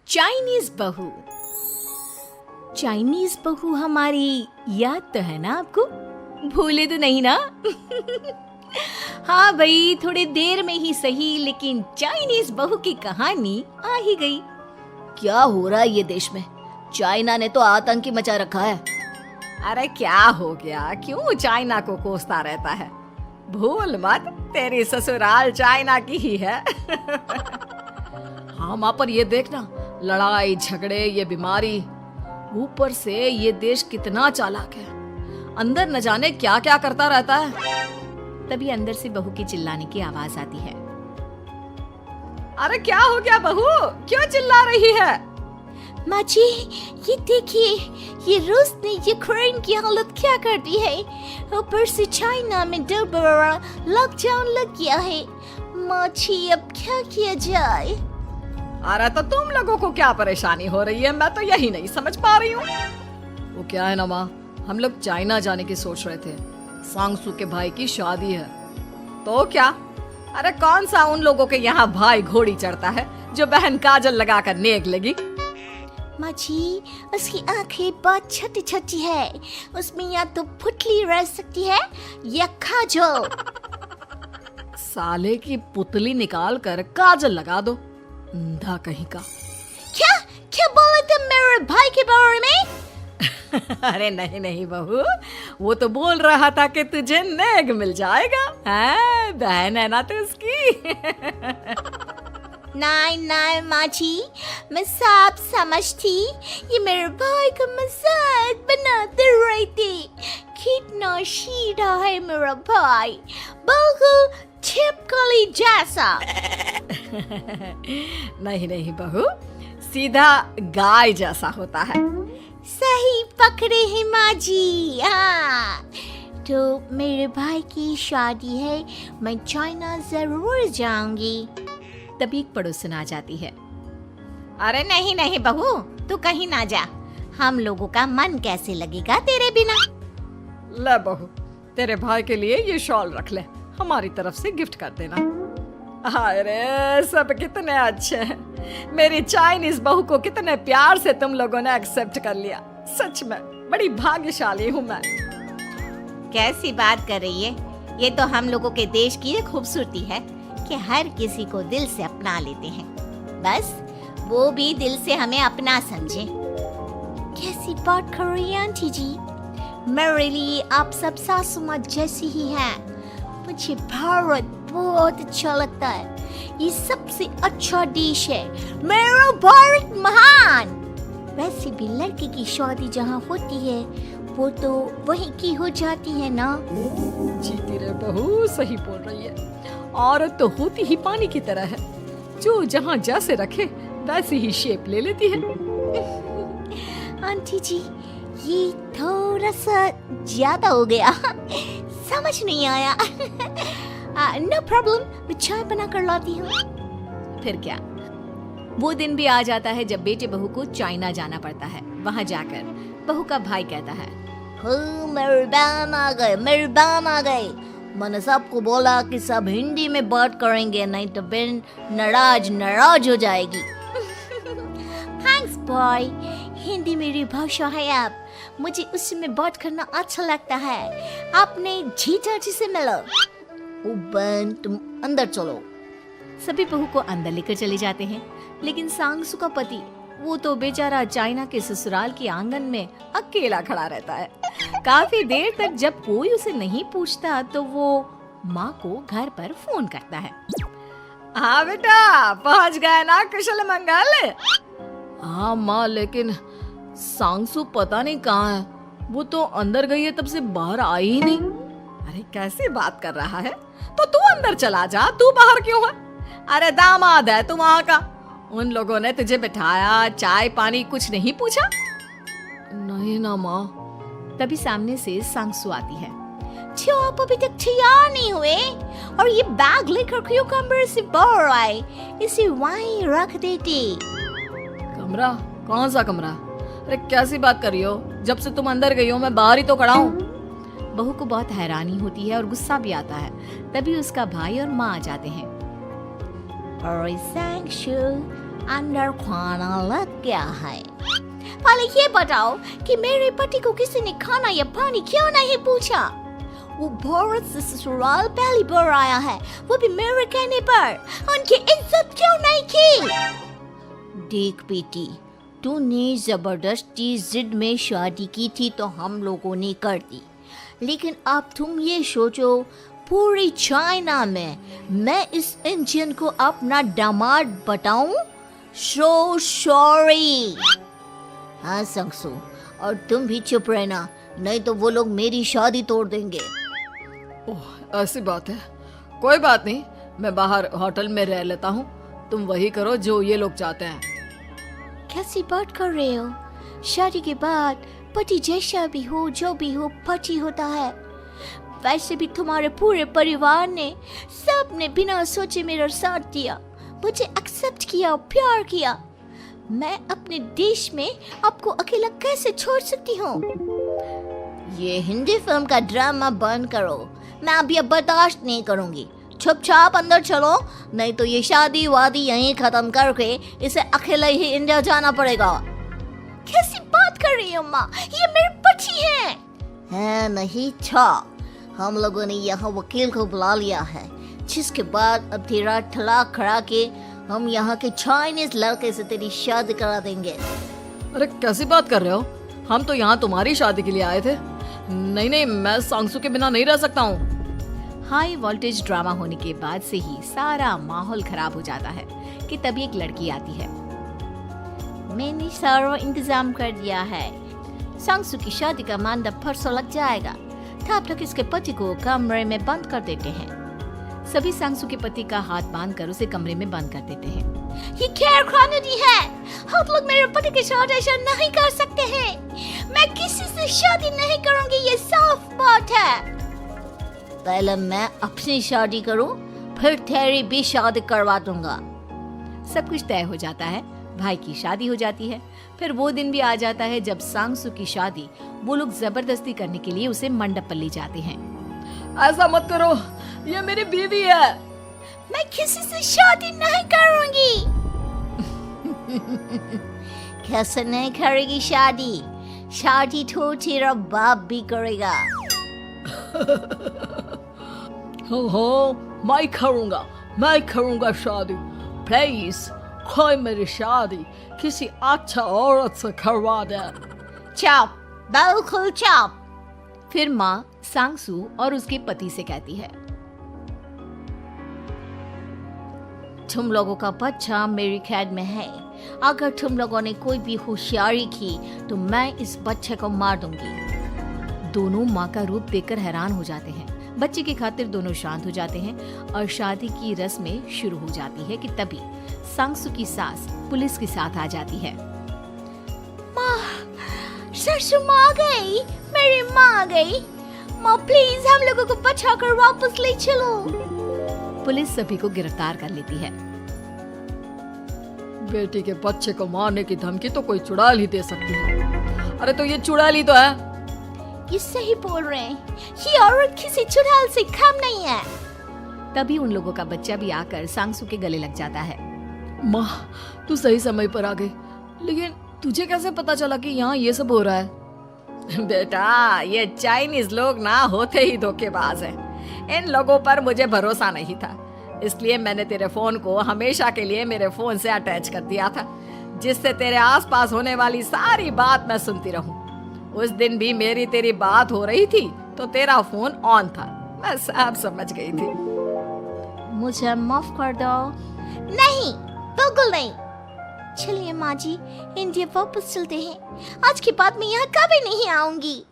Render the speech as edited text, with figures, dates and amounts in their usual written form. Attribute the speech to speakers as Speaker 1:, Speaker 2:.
Speaker 1: Chinese बहू। Chinese बहू हमारी याद तो है ना आपको? भूले तो नहीं ना? हाँ भाई, थोड़ी देर में ही सही, लेकिन चाइनीज बहू की कहानी आ ही गई।
Speaker 2: क्या हो रहा है ये देश में? चाइना ने तो आतंक ही मचा रखा है।
Speaker 1: अरे क्या हो गया? क्यों चाइना को कोसता रहता है? भूल मत, तेरी ससुराल चाइना की ही है।
Speaker 2: हाँ माँ, पर ये देखना, लड़ाई झगड़े, ये बीमारी, ऊपर से ये देश कितना चालाक है। अंदर न जाने क्या क्या करता रहता है।
Speaker 1: तभी अंदर से बहू की चिल्लाने की आवाज आती है।
Speaker 2: अरे क्या हो गया बहू, क्यों चिल्ला रही है?
Speaker 3: माँ जी, ये देखिए, ये रूस ने यूक्रेन की हालत क्या कर दी है। ऊपर से चाइना में डर बड़ा लॉकडाउन लग गया है। माँ जी, अब क्या किया जाए?
Speaker 2: अरे तो तुम लोगों को क्या परेशानी हो रही है, मैं तो यही नहीं समझ पा रही हूँ। वो क्या है ना माँ, हम लोग चाइना जाने की सोच रहे थे। सांगसू के भाई की शादी है। तो क्या? अरे कौन सा उन लोगों के यहाँ भाई घोड़ी चढ़ता है जो बहन काजल लगाकर नेक लगी?
Speaker 3: माँ जी, उसकी आंखें बहुत छोटी छोटी है, उसमें या तो पुतली रह सकती है या काजल।
Speaker 2: साले की पुतली निकाल कर काजल लगा दो, अंधा कहीं का।
Speaker 3: क्या क्या बोले तुम मेरे भाई के बारे में?
Speaker 2: अरे नहीं नहीं बहू, वो तो बोल रहा था कि तुझे नेग मिल जाएगा। हैं, बहन है ना तो उसकी।
Speaker 3: नहीं नहीं माँ जी, मैं सब समझती। ये मेरे भाई का मजाक बनाते रहते। कितना सीधा है मेरा भाई, बिल्कुल छिपकली जैसा।
Speaker 2: नहीं नहीं बहू, सीधा गाय जैसा होता है।
Speaker 3: सही पकड़े हैं माँ जी। हाँ, तो मेरे भाई की शादी है, मैं चाइना जरूर जाऊंगी।
Speaker 1: तभी एक पड़ोसन आ जाती है।
Speaker 3: अरे नहीं नहीं बहू, तू कहीं ना जा। हम लोगों का मन कैसे लगेगा तेरे बिना?
Speaker 2: ले बहू, तेरे भाई के लिए ये शॉल रख ले, हमारी तरफ से गिफ्ट कर देना। अरे सब कितने अच्छे हैं। मेरी चाइनीज बहू को कितने प्यार से तुम लोगों ने एक्सेप्ट कर लिया। सच में बड़ी भाग्यशाली हूँ मैं।
Speaker 3: कैसी बात कर रही है? ये तो हम लोगों के देश की खूबसूरती है कि हर किसी को दिल से अपना लेते हैं, बस वो भी दिल से हमें अपना समझे। कैसी बात कर रही है आंटी जी? मेरे लिए आप सब सासू माँ जैसी ही हैं। मुझे भारत बहुत अच्छा लगता है, ये सबसे अच्छा देश है। मेरा भारत महान। वैसे भी लड़की की शादी जहाँ होती है वो तो वहीं की हो जाती है ना।
Speaker 2: जीती रे बहू, सही बोल रही है। औरत तो होती ही पानी की तरह है, जो जहाँ जैसे रखे वैसी ही शेप ले लेती है।
Speaker 3: आंटी जी, ये थोड़ा सा ज्यादा हो गया, समझ नहीं आया। नो प्रॉब्लम, मैं चाय बना कर लाती हूँ।
Speaker 1: फिर क्या, वो दिन भी आ जाता है जब बेटे बहू को चाइना जाना पड़ता है। वहाँ जाकर बहू का भाई कहता है,
Speaker 3: मेरे बहन आ गए, मेरे बहन आ गए। मैंने सबको बोला कि सब हिंदी में बात करेंगे, नहीं तो बहन नाराज हो जाएगी। थैंक्स बॉय, हिंदी मेरी भाषा है। आप मुझे उसमें बात करना अच्छा लगता है। आपने जीजा जी से मिलो। ओ बहन, तुम अंदर चलो।
Speaker 1: सभी बहू को अंदर लेकर चले जाते हैं, लेकिन सांगसू का पति, वो तो बेचारा चाइना के ससुराल के आंगन में अकेला खड़ा रहता है। काफी देर तक जब कोई उसे नहीं पूछता तो वो माँ को घर पर फोन करता है।
Speaker 2: हाँ बेटा, पहुँच गए ना कुशल मंगल? हाँ माँ, लेकिन सांगसू पता नहीं कहाँ है। वो तो अंदर गई है, तब से बाहर आई ही नहीं। अरे कैसी बात कर रहा है? तो तू अंदर चला जा, तू बाहर क्यों है? अरे दामाद है तू वहाँ का, उन लोगों ने तुझे बिठाया, चाय पानी कुछ नहीं पूछा? नहीं ना माँ।
Speaker 1: तभी सामने से सांगसू आती है।
Speaker 3: क्यों आप अभी तक तैयार नहीं हुए? और ये बैग लेकर क्यों कमरे से बाहर आए? इसे वहीं रख देते।
Speaker 2: कमरा? कौन सा कमरा? अरे कैसी बात कर रही हो? जब से तुम अंदर गई हो मैं बाहर ही तो खड़ा हूँ।
Speaker 1: बहू को बहुत हैरानी होती है और गुस्सा भी आता है। तभी उसका भाई और माँ आ जाते हैं।
Speaker 3: अरे सांगसू, अंदर खाना लग गया है। पहले ये बताओ कि मेरे पति को किसी ने खाना या पानी क्यों नहीं पूछा? वो भारत से ससुराल पहली बार आया है, वो भी मेरे कहने पर। उनकी इज्जत क्यों नहीं की? देख बेटी, तूने जबरदस्ती जिद में शादी की थी तो हम लोगों ने कर दी, लेकिन अब तुम ये सोचो, पूरी चाइना में मैं इस इंडियन को अपना दामाद बताऊं? So sorry. हाँ संगसू, और तुम भी चुप रहना, नहीं तो वो लोग मेरी शादी तोड़ देंगे।
Speaker 2: ओह, ऐसी बात है। कोई बात नहीं, मैं बाहर होटल में रह लेता हूँ, तुम वही करो जो ये लोग चाहते हैं।
Speaker 3: कैसी बात कर रहे हो? शादी के बाद पति जैसा भी हो, जो भी हो, पति होता है। वैसे भी तुम्हारे पूरे परिवार ने, सबने बिना सोचे मेरा साथ दिया, मुझे एक्सेप्ट किया, प्यार किया। मैं अपने देश में आपको अकेला कैसे छोड़ सकती हूँ? ये हिंदी फिल्म का ड्रामा बंद करो, मैं अभी अब बर्दाश्त नहीं करूँगी। चुपचाप अंदर चलो, नहीं तो ये शादी वादी यहीं खत्म करके इसे अकेले ही इंडिया जाना पड़ेगा। कैसी बात कर रही हो माँ? ये मेरे पति हैं। नहीं था, हम लोगों ने यहाँ वकील को बुला लिया है, जिसके बाद अब तेरा तलाक करा के हम यहाँ के चाइनीज लड़के से तेरी शादी करा देंगे।
Speaker 2: अरे कैसी बात कर रहे हो? हम तो यहाँ तुम्हारी शादी के लिए आए थे। नहीं, मैं सांगसू के बिना नहीं रह सकता हूँ।
Speaker 1: हाई वोल्टेज ड्रामा होने के बाद से ही सारा माहौल खराब हो जाता है कि तभी एक लड़की आती है।
Speaker 3: मैंने सारा इंतजाम कर दिया है, सांगसू की शादी का मंडप परसों लग जाएगा, तब तक इसके पति को कमरे में बंद कर देते हैं।
Speaker 1: सभी सांगसू के पति का हाथ बांधकर उसे कमरे में बंद कर देते हैं।
Speaker 3: ये क्या कानूनी है? आप लोग मेरे पति के साथ ऐसा नहीं कर सकते हैं। मैं किसी से शादी नहीं करूंगी, ये साफ बात है। पहले मैं अपनी शादी करूं, फिर तेरी भी शादी करवा दूंगा।
Speaker 1: सब कुछ तय हो जाता है, भाई की शादी हो जाती है। फिर वो दिन भी आ जाता है जब सांगसू की शादी वो लोग जबरदस्ती करने के लिए उसे मंडप पर ले जाते हैं।
Speaker 2: ऐसा मत करो, ये मेरी बीवी है।
Speaker 3: मैं किसी से शादी नहीं करूंगी। कैसे नहीं करेगी शादी? शादी तो तेरा बाप भी करेगा।
Speaker 2: हो, मैं करूंगा शादी। प्लीज कोई मेरी शादी किसी अच्छा औरत से करवा दे।
Speaker 3: चुप, बिल्कुल चुप।
Speaker 1: फिर माँ सांगसू और उसके पति से कहती है,
Speaker 3: तुम लोगों का बच्चा मेरी कैद में है। अगर तुम लोगों ने कोई भी होशियारी की तो मैं इस बच्चे को मार दूंगी।
Speaker 1: दोनों माँ का रूप देखकर हैरान हो जाते हैं। बच्चे की खातिर दोनों शांत हो जाते हैं और शादी की रस्में शुरू हो जाती है कि तभी सांगसू की सास पुलिस के साथ आ जाती है।
Speaker 3: माँ, सरसू माँ आ गई, मेरी माँ आ गई। माँ प्लीज हम लोगों को बचाकर वापस ले चलो।
Speaker 1: पुलिस सभी को गिरफ्तार कर लेती है।
Speaker 2: बेटी के बच्चे को मारने की धमकी तो कोई चुड़ैल ही दे सकती है। अरे तो ये चुड़ैल ही तो है।
Speaker 3: ये सही बोल रहे हैं, ये औरत किसी चुड़ैल से कम नहीं है।
Speaker 1: तभी उन लोगों का बच्चा भी आकर सांगसू के गले लग जाता है।
Speaker 2: माँ, तू सही समय पर आ गई, लेकिन तुझे कैसे पता चला कि यहाँ ये सब हो रहा है?
Speaker 1: बेटा, ये चाइनीज लोग ना होते ही धोखेबाज हैं। इन लोगों पर मुझे भरोसा नहीं था, इसलिए मैंने तेरे फोन को हमेशा के लिए मेरे फोन से अटैच कर दिया था, जिससे तेरे आसपास होने वाली सारी बात मैं सुनती रहूं। उस दिन भी मेरी तेरी बात हो रही थी तो तेरा फोन ऑन था, मैं सब समझ गई थी।
Speaker 3: मुझे माफ कर दो। नहीं, बिल्कुल नहीं। चलिए माँ जी, इंडिया वापस चलते हैं। आज के बाद मैं यहाँ कभी नहीं आऊंगी।